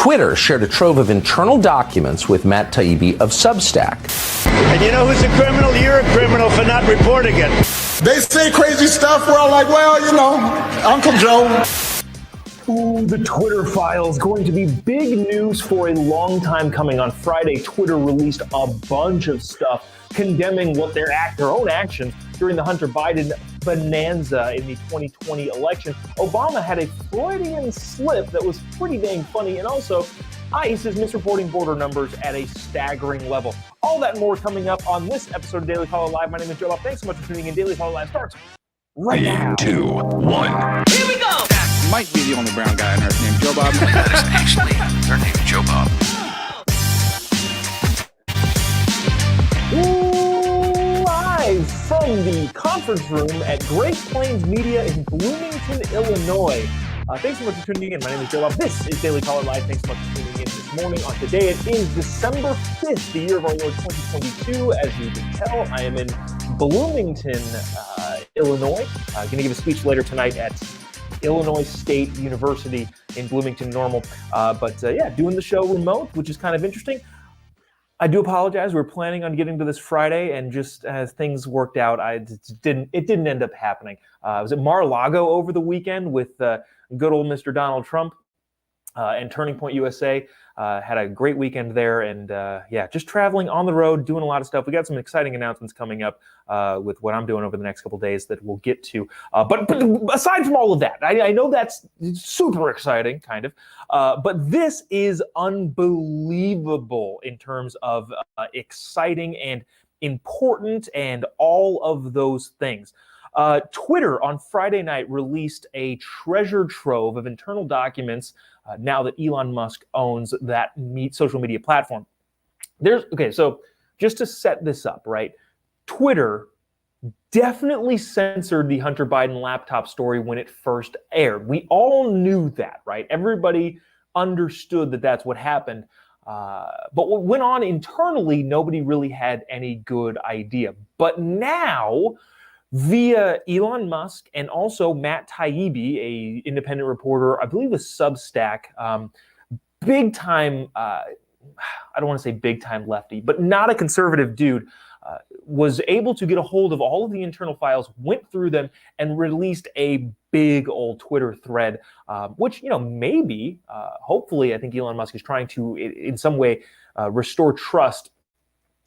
Twitter shared a trove of internal documents with Matt Taibbi of Substack. And you know who's a criminal? You're a criminal for not reporting it. They say crazy stuff. We're all like, well, you know, Uncle Joe. Ooh, the Twitter files going to be big news for a long time coming. On Friday, Twitter released a bunch of stuff condemning what their own actions during the Hunter Biden bonanza in the 2020 election. Obama had a Freudian slip that was pretty dang funny, and also ICE is misreporting border numbers at a staggering level. All that and more is coming up on this episode of Daily Caller Live. My name is Jobob. Thanks so much for tuning in. Daily Caller Live starts right now. 2, 1. Here we go! Might be the only brown guy on earth named Jobob. That is actually their name, Jobob. Live from the conference room at Great Plains Media in Bloomington, Illinois. Thanks so much for tuning in. My name is Jobob. This is Daily Caller Live. Thanks so much for tuning in this morning. On today, it is December 5th, the year of our Lord 2022. As you can tell, I am in Bloomington, Illinois. Going to give a speech later tonight at Illinois State University in Bloomington Normal. But doing the show remote, which is kind of interesting. I do apologize. We were planning on getting to this Friday, and just as things worked out, it didn't end up happening. I was at Mar-a-Lago over the weekend with good old Mr. Donald Trump and Turning Point USA. Had a great weekend there, and just traveling on the road, doing a lot of stuff. We got some exciting announcements coming up with what I'm doing over the next couple days that we'll get to. But aside from all of that, I know that's super exciting, kind of. But this is unbelievable in terms of exciting and important and all of those things. Twitter on Friday night released a treasure trove of internal documents now that Elon Musk owns that social media platform. So just to set this up, right? Twitter definitely censored the Hunter Biden laptop story when it first aired. We all knew that, right? Everybody understood that that's what happened. But what went on internally, nobody really had any good idea. But now, via Elon Musk and also Matt Taibbi, a independent reporter, I believe with Substack, big time, I don't want to say big time lefty, but not a conservative dude, was able to get a hold of all of the internal files, went through them, and released a big old Twitter thread, which, maybe, hopefully, I think Elon Musk is trying to, in some way, restore trust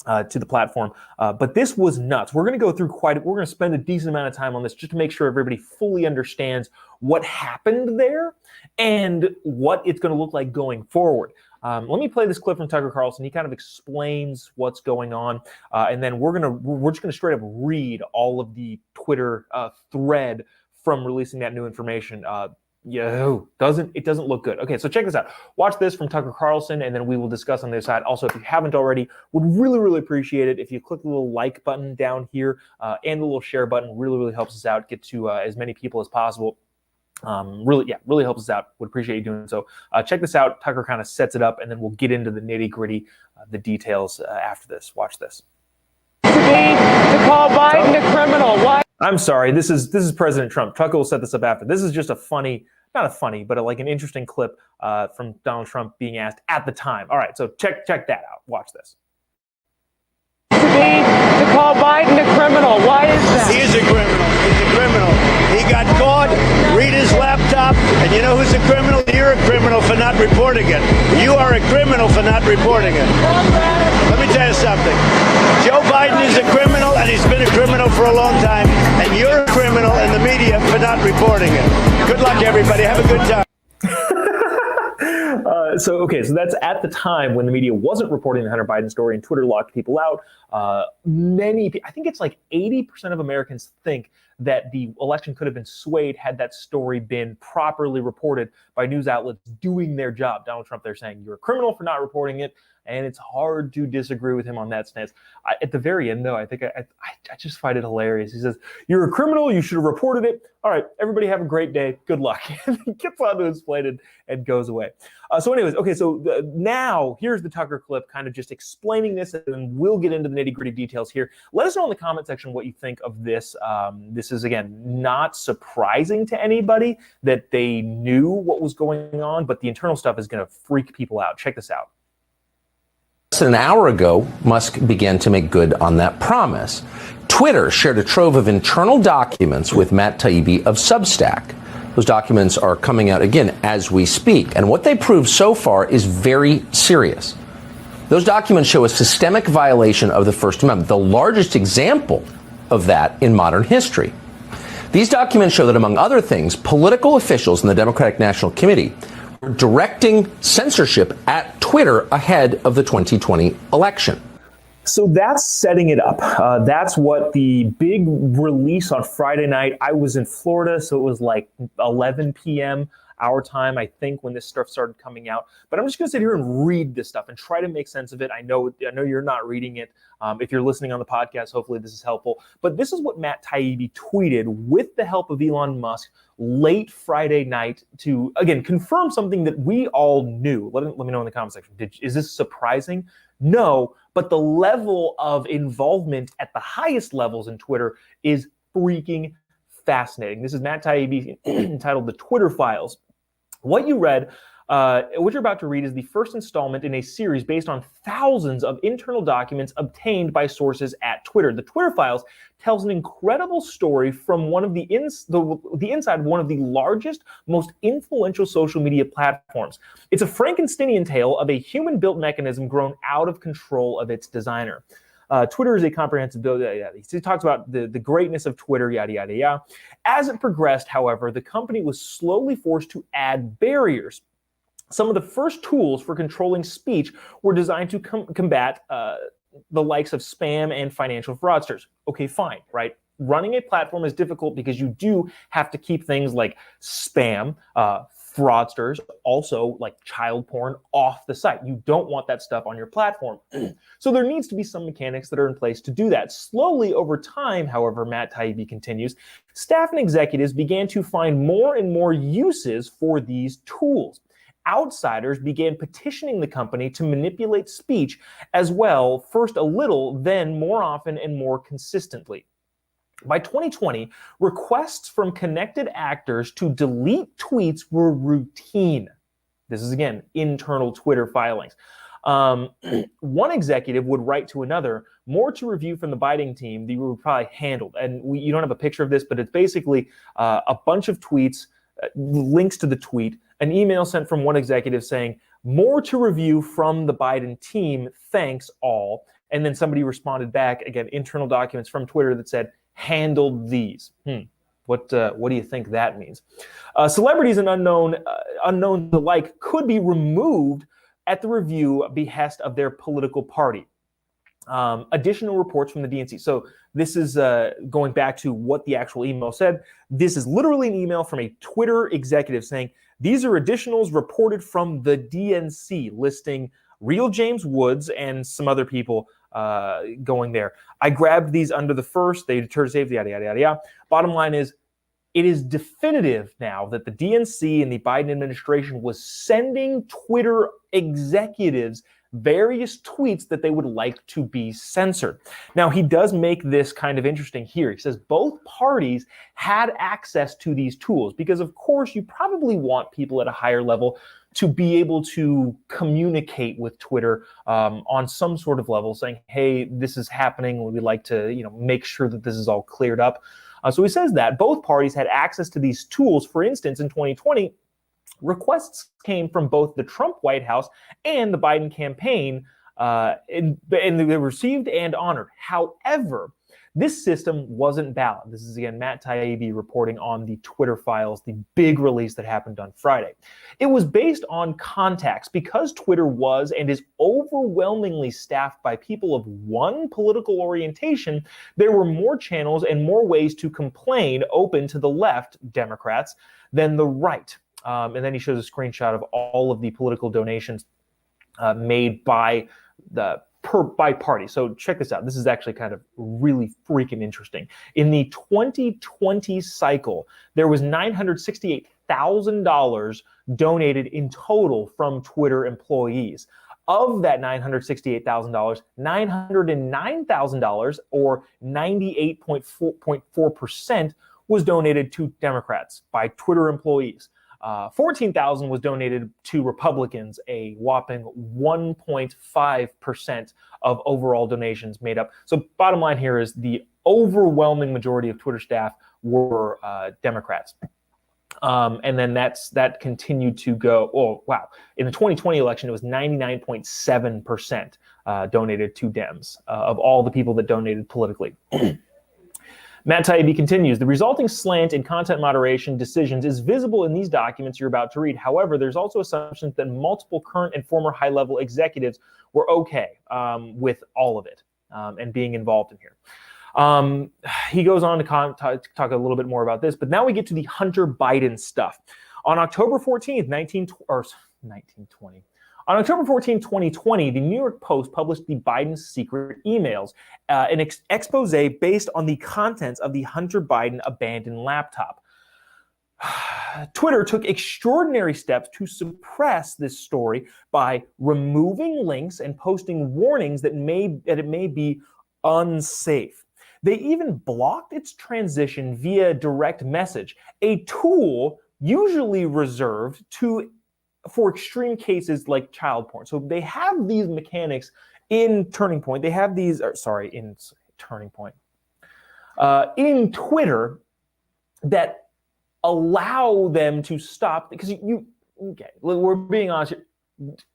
to the platform. But this was nuts. We're going to go through we're going to spend a decent amount of time on this just to make sure everybody fully understands what happened there and what it's going to look like going forward. Let me play this clip from Tucker Carlson. He kind of explains what's going on. And then we're just going to straight up read all of the Twitter thread from releasing that new information. It doesn't look good. Okay, so check this out. Watch this from Tucker Carlson, and then we will discuss on the other side. Also, if you haven't already, would really, really appreciate it if you click the little like button down here and the little share button. Really, really helps us out. Get to as many people as possible. Really helps us out. Would appreciate you doing so. Check this out. Tucker kind of sets it up, and then we'll get into the nitty gritty, the details after this. Watch this. To call Biden a criminal. Why? I'm sorry. This is President Trump. Tucker will set this up after. This is just but an interesting clip from Donald Trump being asked at the time. All right, so check that out. Watch this. To call Biden a criminal. Why is that? He is a criminal. He's a criminal. He got caught. Read his laptop. And you know who's a criminal? You're a criminal for not reporting it. You are a criminal for not reporting it. Let me tell you something. Joe Biden is a criminal, and he's been a criminal for a long time. And you're a criminal in the media for not reporting it. Good luck, everybody. Have a good time. So that's at the time when the media wasn't reporting the Hunter Biden story and Twitter locked people out. I think it's like 80% of Americans think that the election could have been swayed had that story been properly reported by news outlets doing their job. Donald Trump, they're saying you're a criminal for not reporting it, and it's hard to disagree with him on that stance. At the very end, though, I think I just find it hilarious. He says, you're a criminal, you should have reported it. All right, everybody have a great day. Good luck. And he gets on to his plane and goes away. Now here's the Tucker clip kind of just explaining this, and then we'll get into the nitty-gritty details here. Let us know in the comment section what you think of this This is, again, not surprising to anybody that they knew what was going on, but the internal stuff is going to freak people out. Check this out. Less than an hour ago, Musk began to make good on that promise. Twitter shared a trove of internal documents with Matt Taibbi of Substack. Those documents are coming out again as we speak, and what they prove so far is very serious. Those documents show a systemic violation of the First Amendment, the largest example of that in modern history. These documents show that, among other things, political officials in the Democratic National Committee were directing censorship at Twitter ahead of the 2020 election. So that's setting it up. That's what the big release on Friday night. I was in Florida, so it was like 11 p.m. our time, I think, when this stuff started coming out. But I'm just going to sit here and read this stuff and try to make sense of it. I know you're not reading it. If you're listening on the podcast, hopefully this is helpful. But this is what Matt Taibbi tweeted with the help of Elon Musk late Friday night to, again, confirm something that we all knew. Let me know in the comment section. Is this surprising? No, but the level of involvement at the highest levels in Twitter is freaking fascinating. This is Matt Taibbi entitled The Twitter Files. What you read, what you're about to read, is the first installment in a series based on thousands of internal documents obtained by sources at Twitter. The Twitter Files tells an incredible story from one of the inside of one of the largest, most influential social media platforms. It's a Frankensteinian tale of a human-built mechanism grown out of control of its designer. Twitter is a comprehensive build. He talks about the greatness of Twitter, yada, yada, yada. As it progressed, however, the company was slowly forced to add barriers. Some of the first tools for controlling speech were designed to combat the likes of spam and financial fraudsters. Okay, fine, right? Running a platform is difficult because you do have to keep things like spam, fraudsters, also like child porn, off the site. You don't want that stuff on your platform. So there needs to be some mechanics that are in place to do that. Slowly over time, however, Matt Taibbi continues, staff and executives began to find more and more uses for these tools. Outsiders began petitioning the company to manipulate speech as well, first a little, then more often and more consistently. By 2020, requests from connected actors to delete tweets were routine. This is, again, internal Twitter filings. One executive would write to another, more to review from the Biden team that we probably handled. And you don't have a picture of this, but it's basically a bunch of tweets, links to the tweet, an email sent from one executive saying, more to review from the Biden team, thanks all. And then somebody responded back, again, internal documents from Twitter that said, handled these. What do you think that means? Celebrities and unknowns alike could be removed at the review behest of their political party. Additional reports from the DNC. So this is going back to what the actual email said. This is literally an email from a Twitter executive saying, these are additionals reported from the DNC, listing real James Woods and some other people going there. I grabbed these under the first, they deter safety, yada, yada, yada, yada. Bottom line is, it is definitive now that the DNC and the Biden administration was sending Twitter executives various tweets that they would like to be censored. Now, he does make this kind of interesting here. He says both parties had access to these tools because, of course, you probably want people at a higher level to be able to communicate with Twitter on some sort of level, saying, hey, this is happening. We'd like to make sure that this is all cleared up. So he says that both parties had access to these tools. For instance, in 2020, requests came from both the Trump White House and the Biden campaign, and they were received and honored. However, this system wasn't valid. This is, again, Matt Taibbi reporting on the Twitter Files, the big release that happened on Friday. It was based on contacts because Twitter was and is overwhelmingly staffed by people of one political orientation. There were more channels and more ways to complain open to the left, Democrats, than the right. And then he shows a screenshot of all of the political donations made by party. So check this out. This is actually kind of really freaking interesting. In the 2020 cycle, there was $968,000 donated in total from Twitter employees. Of that $968,000, $909,000 or 98.4% was donated to Democrats by Twitter employees. 14,000 was donated to Republicans, a whopping 1.5% of overall donations made up. So bottom line here is the overwhelming majority of Twitter staff were Democrats. And then that continued to go, oh, wow. In the 2020 election, it was 99.7% donated to Dems of all the people that donated politically. Matt Taibbi continues, the resulting slant in content moderation decisions is visible in these documents you're about to read. However, there's also assumptions that multiple current and former high-level executives were okay with all of it and being involved in here. He goes on to talk a little bit more about this, but now we get to the Hunter Biden stuff. On October 14th, 2020, the New York Post published the Biden secret emails, an expose based on the contents of the Hunter Biden abandoned laptop. Twitter took extraordinary steps to suppress this story by removing links and posting warnings that it may be unsafe. They even blocked its transition via direct message, a tool usually reserved for extreme cases like child porn. So they have these mechanics in Turning Point. They have these, in Turning Point, in Twitter that allow them to stop, because we're being honest here.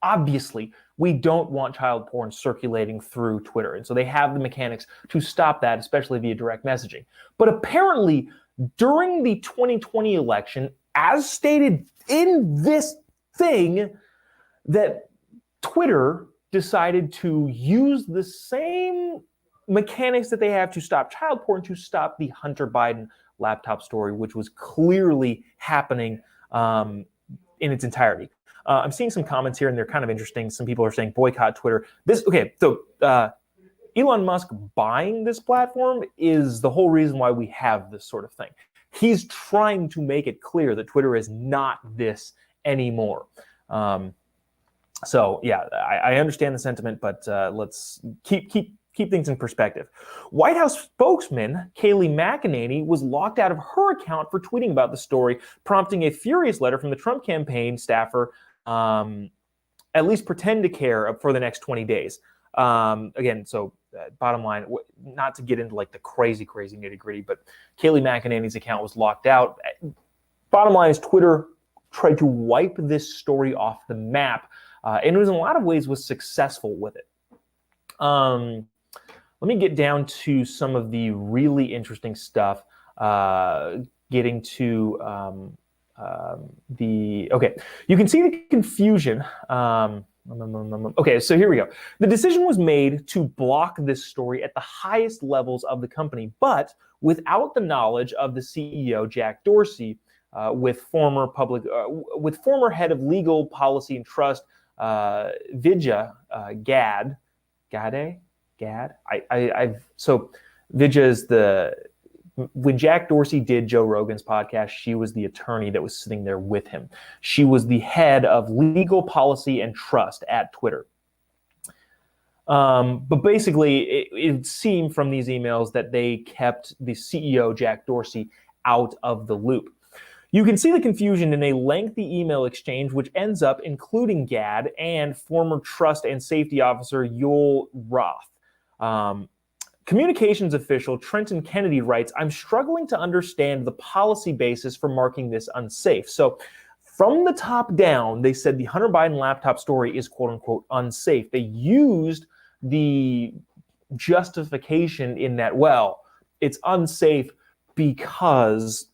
Obviously, we don't want child porn circulating through Twitter. And so they have the mechanics to stop that, especially via direct messaging. But apparently, during the 2020 election, as stated in this thing, that Twitter decided to use the same mechanics that they have to stop child porn to stop the Hunter Biden laptop story, which was clearly happening in its entirety. I'm seeing some comments here, and they're kind of interesting. Some people are saying boycott Twitter. Elon Musk buying this platform is the whole reason why we have this sort of thing. He's trying to make it clear that Twitter is not this anymore. I understand the sentiment, but let's keep things in perspective. White House spokesman Kayleigh McEnany was locked out of her account for tweeting about the story, prompting a furious letter from the Trump campaign staffer, at least pretend to care for the next 20 days. Bottom line, not to get into like the crazy nitty gritty, but Kayleigh McEnany's account was locked out. Bottom line is Twitter tried to wipe this story off the map, and it was in a lot of ways was successful with it. Let me get down to some of the really interesting stuff, getting to you can see the confusion. Okay, so here we go. The decision was made to block this story at the highest levels of the company, but without the knowledge of the CEO, Jack Dorsey, with former head of legal policy and trust, Vijay Gad. Vijay is when Jack Dorsey did Joe Rogan's podcast, she was the attorney that was sitting there with him. She was the head of legal policy and trust at Twitter. But basically, it seemed from these emails that they kept the CEO, Jack Dorsey, out of the loop. You can see the confusion in a lengthy email exchange, which ends up including Gad and former trust and safety officer Yoel Roth. Communications official Trenton Kennedy writes, I'm struggling to understand the policy basis for marking this unsafe. So from the top down, they said the Hunter Biden laptop story is quote unquote unsafe. They used the justification in that, well, it's unsafe because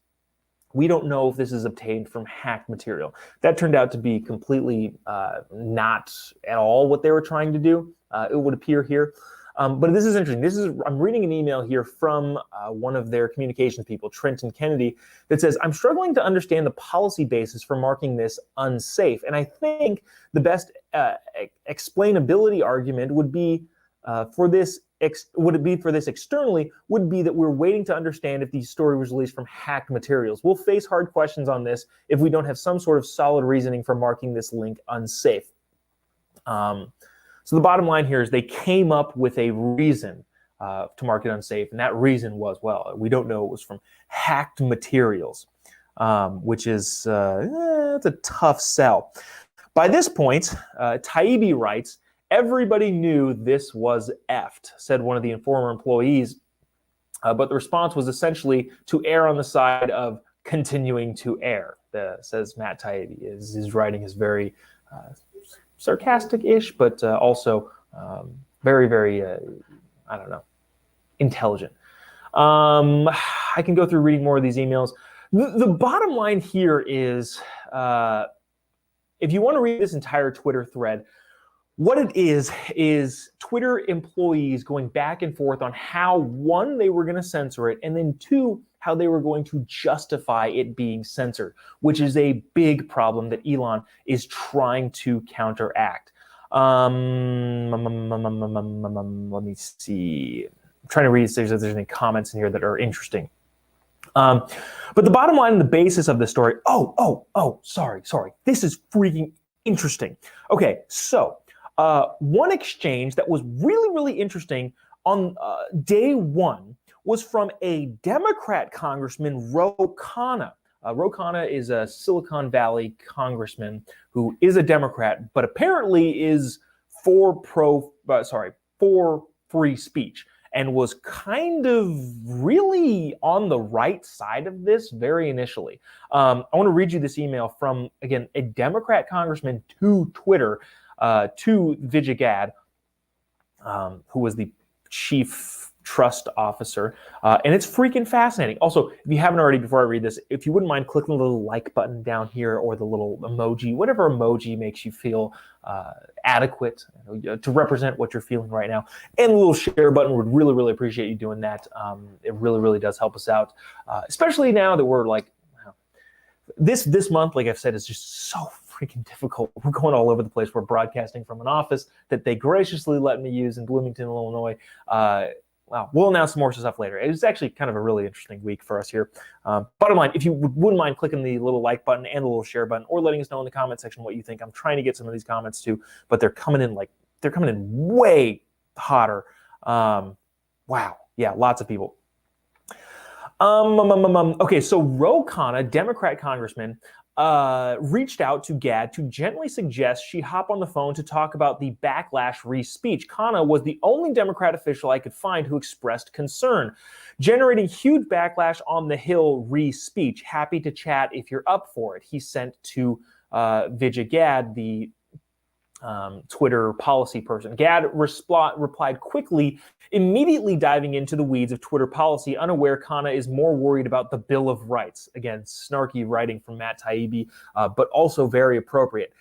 we don't know if this is obtained from hacked material. That turned out to be completely not at all what they were trying to do, it would appear here. But this is interesting. I'm reading an email here from one of their communications people, Trenton Kennedy, that says, I'm struggling to understand the policy basis for marking this unsafe. And I think the best explainability argument would be for this externally would be that we're waiting to understand if the story was released from hacked materials. We'll face hard questions on this if we don't have some sort of solid reasoning for marking this link unsafe. So the bottom line here is they came up with a reason to mark it unsafe. And that reason was, well, we don't know it was from hacked materials, which is it's a tough sell. By this point, Taibbi writes, everybody knew this was effed, said one of the Informer employees. But the response was essentially to err on the side of continuing to err, says Matt Taibbi. His writing is very sarcastic-ish, but also very, very, I don't know, intelligent. I can go through reading more of these emails. The bottom line here is, if you want to read this entire Twitter thread, what it is Twitter employees going back and forth on how, one, they were going to censor it, and then two, how they were going to justify it being censored, which is a big problem that Elon is trying to counteract. Let me see. I'm trying to read if there's any comments in here that are interesting. But the bottom line and the basis of the story, sorry. This is freaking interesting. Okay, so one exchange that was really, really interesting on day one was from a Democrat congressman, Ro Khanna. Ro Khanna is a Silicon Valley congressman who is a Democrat, but apparently is for free speech, and was kind of really on the right side of this very initially. I want to read you this email from, again, a Democrat congressman to Twitter, to Vijay Gad, who was the chief trust officer, and it's freaking fascinating. Also, if you haven't already, before I read this, if you wouldn't mind clicking the little like button down here, or the little emoji, whatever emoji makes you feel adequate to represent what you're feeling right now, and the little share button, would really, really appreciate you doing that. It really, really does help us out, especially now that we're like, this month, like I've said, is just so freaking difficult. We're going all over the place. We're broadcasting from an office that they graciously let me use in Bloomington, Illinois. Wow, we'll announce more stuff later. It was actually kind of a really interesting week for us here. Bottom line, if you wouldn't mind clicking the little like button and the little share button, or letting us know in the comment section what you think. I'm trying to get some of these comments too, but they're coming in way hotter. Wow, yeah, lots of people. Okay, so Ro Khanna, Democrat congressman, reached out to Gad to gently suggest she hop on the phone to talk about the backlash re-speech. Khanna was the only Democrat official I could find who expressed concern, generating huge backlash on the Hill re-speech. Happy to chat if you're up for it, he sent to Vijay Gad, the Twitter policy person. Gad replied quickly, immediately diving into the weeds of Twitter policy, unaware Khanna is more worried about the Bill of Rights. Again, snarky writing from Matt Taibbi, but also very appropriate.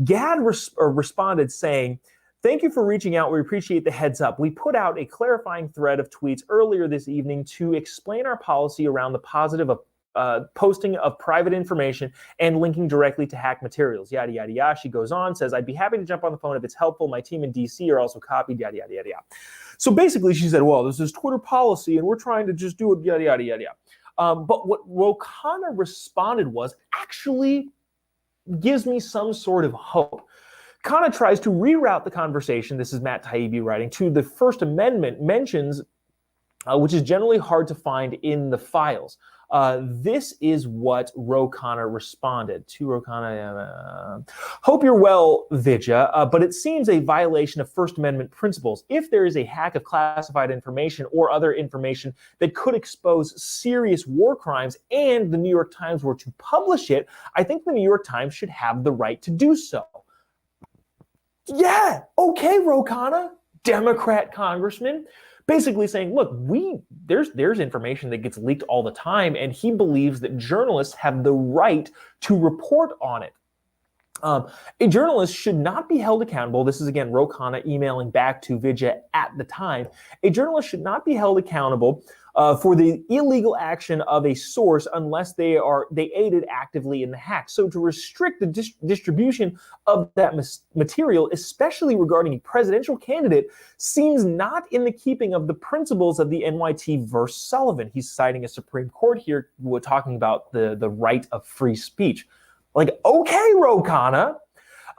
Gad responded saying, "Thank you for reaching out. We appreciate the heads up. We put out a clarifying thread of tweets earlier this evening to explain our policy around the positive of posting of private information and linking directly to hack materials, yada, yada, yada." She goes on, says, "I'd be happy to jump on the phone if it's helpful. My team in DC are also copied, yada, yada, yada, yada." So basically she said, well, this is Twitter policy and we're trying to just do it, yada, yada, yada, yada. But what Ro Khanna responded was, actually gives me some sort of hope. Khanna tries to reroute the conversation, this is Matt Taibbi writing, to the First Amendment mentions, which is generally hard to find in the files. This is what Ro Khanna responded to. Ro Khanna, hope you're well, Vijay, but it seems a violation of First Amendment principles. If there is a hack of classified information or other information that could expose serious war crimes and the New York Times were to publish it, I think the New York Times should have the right to do so. Yeah, okay, Ro Khanna, Democrat congressman, basically saying, look, there's information that gets leaked all the time, and he believes that journalists have the right to report on it. A journalist should not be held accountable. This is, again, Ro Khanna emailing back to Vijay at the time. A journalist should not be held accountable for the illegal action of a source unless they aided actively in the hack. So to restrict the distribution of that material, especially regarding a presidential candidate, seems not in the keeping of the principles of the NYT versus Sullivan. He's citing a Supreme Court here. We're talking about the right of free speech. Like, okay, Ro Khanna,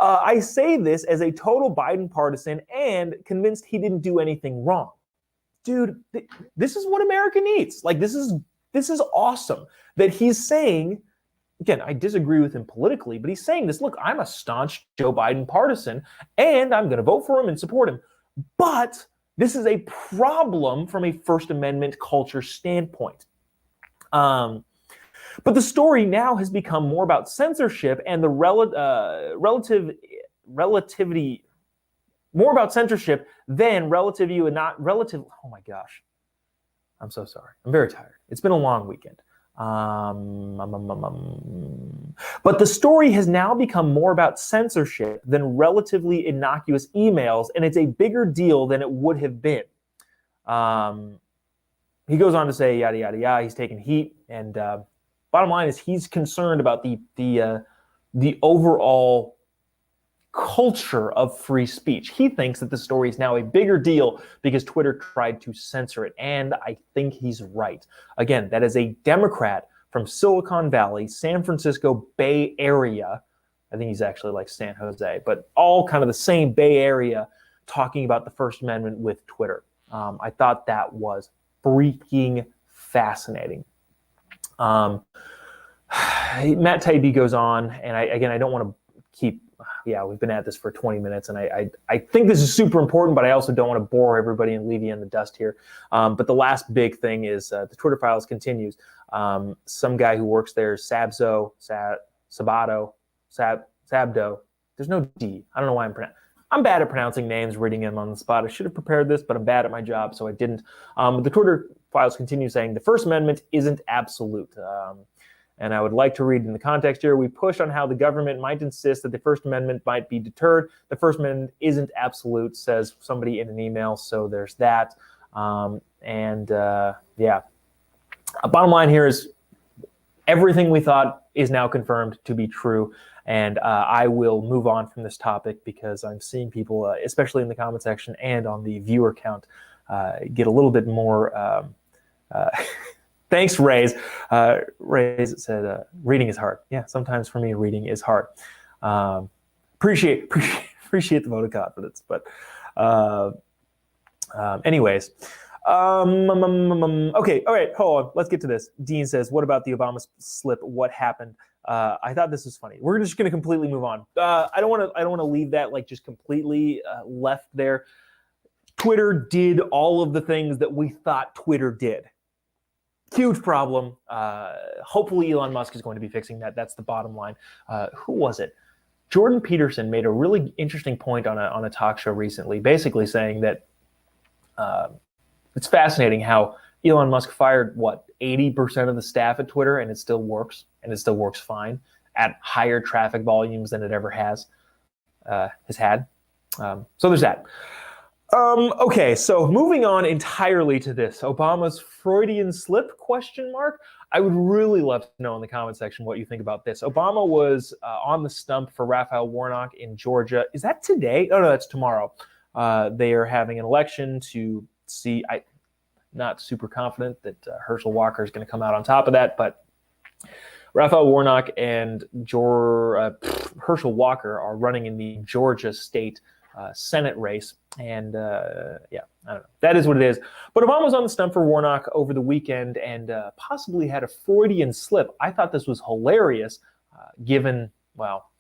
I say this as a total Biden partisan and convinced he didn't do anything wrong. dude, this is what America needs. Like, this is awesome that he's saying. Again, I disagree with him politically, but he's saying this. Look, I'm a staunch Joe Biden partisan, and I'm going to vote for him and support him. But this is a problem from a First Amendment culture standpoint. But the story now has become more about censorship and the relativity, more about censorship than relativity and not relative. Oh my gosh. I'm so sorry. I'm very tired. It's been a long weekend. But the story has now become more about censorship than relatively innocuous emails, and it's a bigger deal than it would have been. He goes on to say, yada, yada, yada, he's taking heat, and bottom line is he's concerned about the overall culture of free speech. He thinks that the story is now a bigger deal because Twitter tried to censor it, and I think he's right. Again, that is a Democrat from Silicon Valley, San Francisco Bay Area. I think he's actually like San Jose, but all kind of the same Bay Area, talking about the First Amendment with Twitter. I thought that was freaking fascinating. Matt Taibbi goes on, and I don't want to keep. Yeah, we've been at this for 20 minutes, and I think this is super important, but I also don't want to bore everybody and leave you in the dust here. But the last big thing is the Twitter Files continues. Some guy who works there, Sabdo. There's no D. I don't know why I'm bad at pronouncing names, reading them on the spot. I should have prepared this, but I'm bad at my job, so I didn't. The Twitter Files continue saying the First Amendment isn't absolute. And I would like to read in the context here, we push on how the government might insist that the First Amendment might be deterred. The First Amendment isn't absolute, says somebody in an email, so there's that. Bottom line here is everything we thought is now confirmed to be true. And I will move on from this topic because I'm seeing people, especially in the comment section and on the viewer count, get a little bit more... Thanks, Rays. Rays said, reading is hard. Yeah, sometimes for me, reading is hard. Appreciate the vote of confidence. But anyways. Okay, all right, hold on. Let's get to this. Dean says, what about the Obama slip? What happened? I thought this was funny. We're just going to completely move on. I don't want to leave that like just completely left there. Twitter did all of the things that we thought Twitter did. Huge problem. Hopefully Elon Musk is going to be fixing that. That's the bottom line. Who was it? Jordan Peterson made a really interesting point on a talk show recently, basically saying that it's fascinating how Elon Musk fired, 80% of the staff at Twitter, and it still works, and it still works fine at higher traffic volumes than it ever has had. So there's that. Okay, so moving on entirely to this, Obama's Freudian slip, ? I would really love to know in the comment section what you think about this. Obama was on the stump for Raphael Warnock in Georgia. Is that today? Oh, no, that's tomorrow. They are having an election to see. I'm not super confident that Herschel Walker is going to come out on top of that, but Raphael Warnock and Herschel Walker are running in the Georgia state Senate race. And I don't know. That is what it is. But Obama was on the stump for Warnock over the weekend and possibly had a Freudian slip. I thought this was hilarious, given all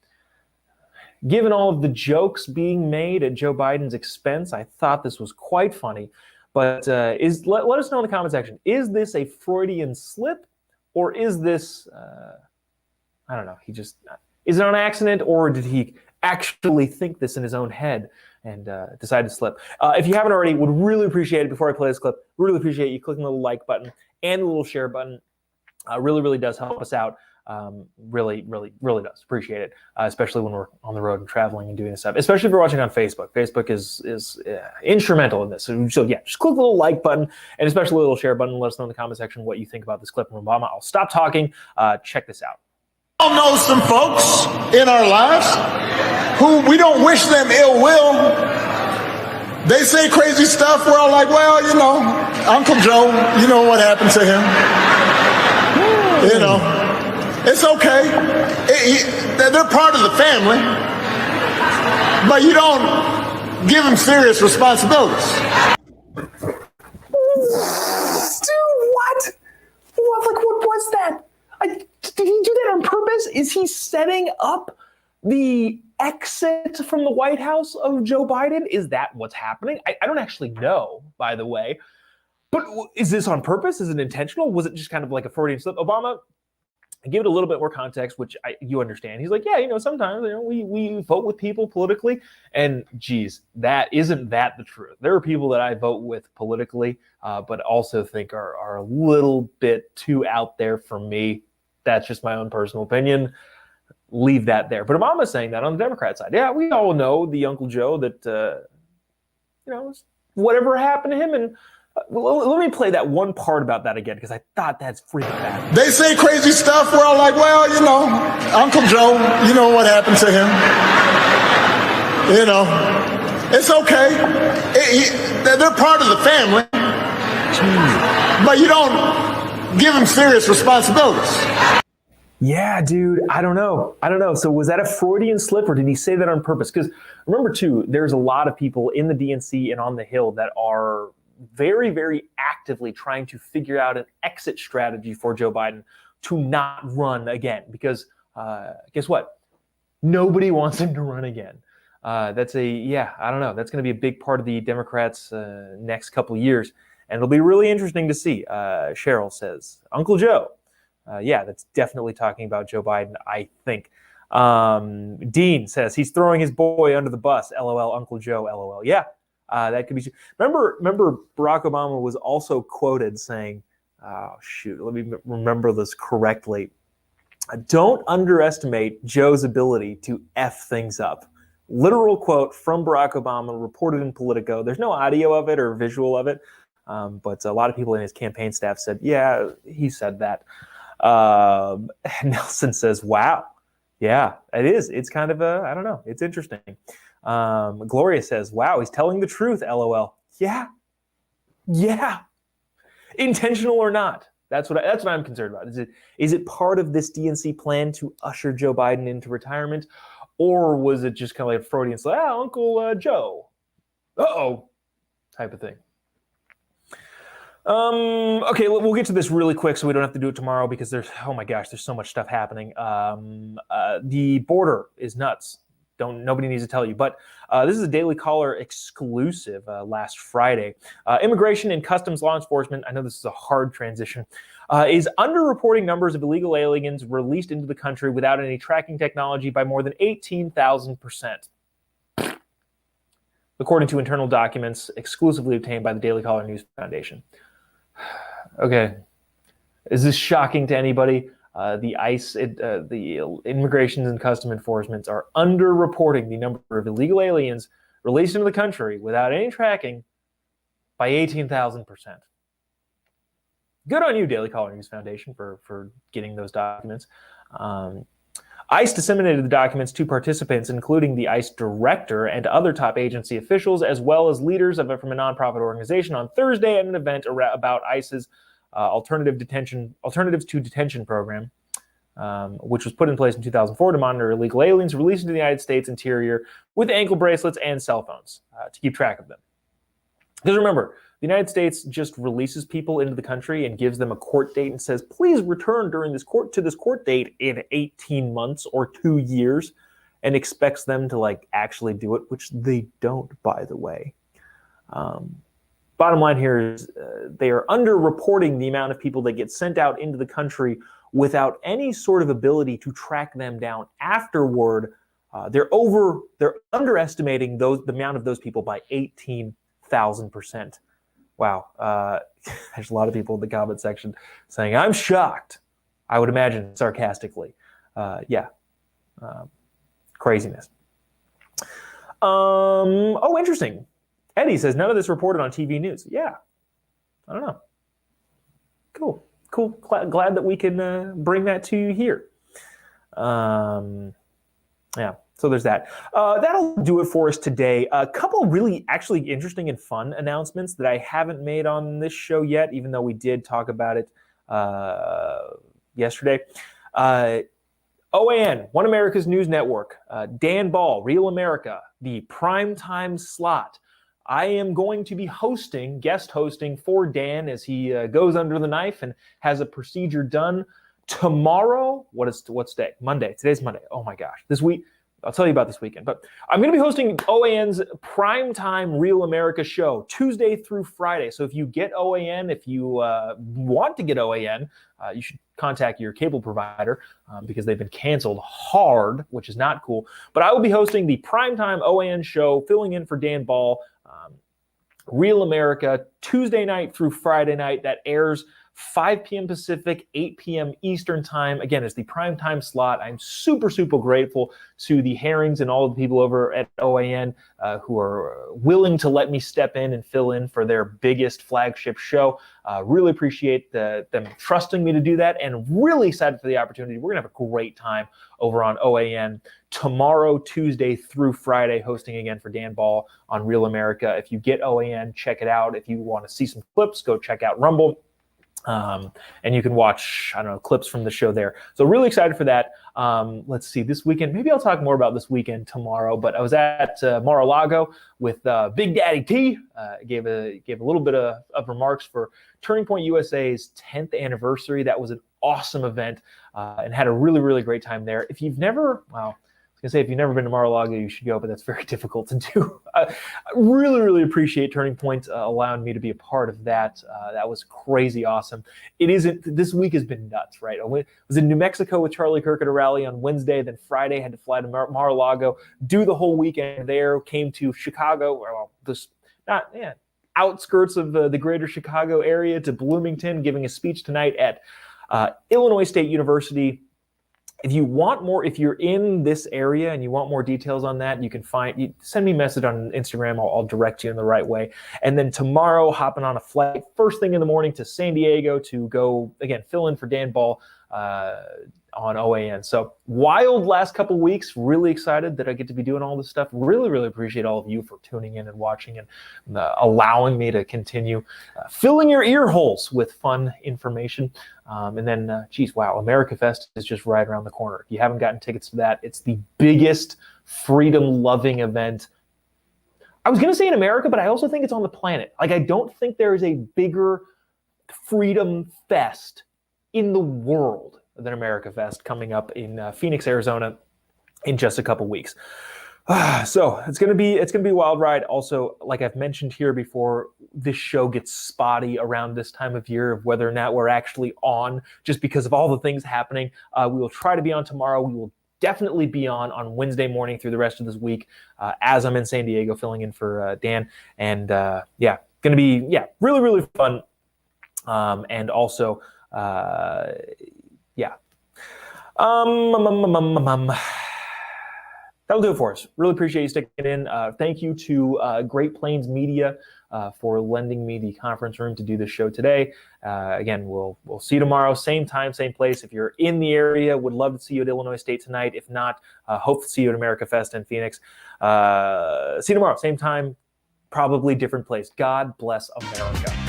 of the jokes being made at Joe Biden's expense. I thought this was quite funny. But let us know in the comment section. Is this a Freudian slip, or is this I don't know? Is it on accident, or did he actually think this in his own head and decide to slip? If you haven't already, would really appreciate it. Before I play this clip, really appreciate you clicking the little like button and the little share button. Really does help us out. Really does appreciate it, especially when we're on the road and traveling and doing this stuff. Especially if you're watching on Facebook. Facebook is instrumental in this. So yeah, just click the little like button and especially the little share button. Let us know in the comment section what you think about this clip from Obama. I'll stop talking. Check this out. We all know some folks in our lives who we don't wish them ill will. They say crazy stuff. We're all like, well, Uncle Joe, you know what happened to him. It's okay. They're part of the family, but you don't give them serious responsibilities. Did he do that on purpose? Is he setting up the exit from the White House of Joe Biden? Is that what's happening? I don't actually know, by the way. But is this on purpose? Is it intentional? Was it just kind of like a Freudian slip? Obama, give it a little bit more context, which you understand. He's like, yeah, sometimes we vote with people politically, and geez, isn't that the truth? There are people that I vote with politically, but also think are a little bit too out there for me. That's just my own personal opinion. Leave that there. But Obama's saying that on the Democrat side. Yeah, we all know the Uncle Joe that whatever happened to him. And let me play that one part about that again, because I thought that's freaking bad. They say crazy stuff. We're all like, well, Uncle Joe, you know what happened to him. It's okay. They're part of the family. But you don't give them serious responsibilities. Yeah, dude, I don't know. So was that a Freudian slip, or did he say that on purpose? Because remember, too, there's a lot of people in the DNC and on the Hill that are very, very actively trying to figure out an exit strategy for Joe Biden to not run again. Because guess what? Nobody wants him to run again. I don't know. That's going to be a big part of the Democrats' next couple years. And it'll be really interesting to see. Cheryl says, Uncle Joe. That's definitely talking about Joe Biden, I think. Dean says, he's throwing his boy under the bus. LOL, Uncle Joe, LOL. Yeah. That could be true. Remember, Barack Obama was also quoted saying, let me remember this correctly. Don't underestimate Joe's ability to F things up. Literal quote from Barack Obama, reported in Politico. There's no audio of it or visual of it, but a lot of people in his campaign staff said, yeah, he said that. Nelson says, wow. Yeah, it is. It's kind of I don't know. It's interesting. Gloria says, wow, he's telling the truth, LOL. Yeah. Intentional or not? That's what I'm concerned about. Is it part of this DNC plan to usher Joe Biden into retirement? Or was it just kind of like Freudian, Uncle Joe, type of thing? Okay, we'll get to this really quick so we don't have to do it tomorrow because there's so much stuff happening. The border is nuts. Nobody needs to tell you, but this is a Daily Caller exclusive last Friday. Immigration and Customs Law Enforcement, I know this is a hard transition, is underreporting numbers of illegal aliens released into the country without any tracking technology by more than 18,000%. According to internal documents exclusively obtained by the Daily Caller News Foundation. Okay, is this shocking to anybody? The ICE, the Immigration and Customs Enforcement are underreporting the number of illegal aliens released into the country without any tracking by 18,000%. Good on you, Daily Caller News Foundation, for getting those documents. ICE disseminated the documents to participants, including the ICE director and other top agency officials, as well as leaders from a nonprofit organization on Thursday at an event about ICE's Alternatives to Detention program, which was put in place in 2004 to monitor illegal aliens released into the United States interior with ankle bracelets and cell phones to keep track of them. Because remember, the United States just releases people into the country and gives them a court date and says, please return to this court date in 18 months or 2 years, and expects them to actually do it, which they don't, by the way. Bottom line here is they are underreporting the amount of people that get sent out into the country without any sort of ability to track them down afterward. They're underestimating the amount of those people by 18,000%. Wow. There's a lot of people in the comment section saying, I'm shocked. I would imagine sarcastically. Craziness. Interesting. Eddie says, none of this reported on TV news. Yeah. I don't know. Cool. Glad that we can bring that to you here. So there's that. That'll do it for us today. A couple really actually interesting and fun announcements that I haven't made on this show yet, even though we did talk about it yesterday. OAN, One America's News Network, Dan Ball, Real America, the primetime slot. I am going to be guest hosting for Dan as he goes under the knife and has a procedure done Tomorrow, what's day? Monday. Today's Monday. Oh my gosh. This week, I'll tell you about this weekend. But I'm going to be hosting OAN's Primetime Real America show Tuesday through Friday. So if you get OAN, if you want to get OAN, you should contact your cable provider because they've been canceled hard, which is not cool. But I will be hosting the Primetime OAN show, filling in for Dan Ball, Real America, Tuesday night through Friday night. That airs 5 p.m. Pacific, 8 p.m. Eastern time. Again, it's the prime time slot. I'm super, super grateful to the Herrings and all the people over at OAN who are willing to let me step in and fill in for their biggest flagship show. Really appreciate them trusting me to do that, and really excited for the opportunity. We're going to have a great time over on OAN tomorrow, Tuesday through Friday, hosting again for Dan Ball on Real America. If you get OAN, check it out. If you want to see some clips, go check out Rumble. And you can watch, clips from the show there. So really excited for that. Let's see, this weekend, maybe I'll talk more about this weekend tomorrow, but I was at Mar-a-Lago with Big Daddy T. Gave a little bit of remarks for Turning Point USA's 10th anniversary. That was an awesome event and had a really, really great time there. If you've never, if you've never been to Mar-a-Lago, you should go, but that's very difficult to do. I really, really appreciate Turning Point allowing me to be a part of that. That was crazy awesome. This week has been nuts, right? I was in New Mexico with Charlie Kirk at a rally on Wednesday, then Friday had to fly to Mar-a-Lago, do the whole weekend there, came to Chicago, outskirts of the greater Chicago area, to Bloomington, giving a speech tonight at Illinois State University. If you're in this area and you want more details on that, send me a message on Instagram. I'll direct you in the right way. And then tomorrow, hopping on a flight first thing in the morning to San Diego to go, again, fill in for Dan Ball on OAN. So wild last couple weeks. Really excited that I get to be doing all this stuff. Really, really appreciate all of you for tuning in and watching and allowing me to continue filling your ear holes with fun information. And then, America Fest is just right around the corner. If you haven't gotten tickets to that, it's the biggest freedom-loving event. I was going to say in America, but I also think it's on the planet. I don't think there is a bigger freedom fest in the world than America Fest coming up in Phoenix, Arizona in just a couple weeks. So it's gonna be a wild ride. Also, like I've mentioned here before, this show gets spotty around this time of year of whether or not we're actually on, just because of all the things happening. We will try to be on tomorrow. We will definitely be on Wednesday morning through the rest of this week as I'm in San Diego filling in for Dan. And gonna be really, really fun. And also that'll do it for us. Really appreciate you sticking in. Thank you to Great Plains Media for lending me the conference room to do this show today. Again, we'll see you tomorrow, same time, same place. If you're in the area, would love to see you at Illinois State tonight. If not, hope to see you at America Fest in Phoenix. See you tomorrow, same time, probably different place. God bless America.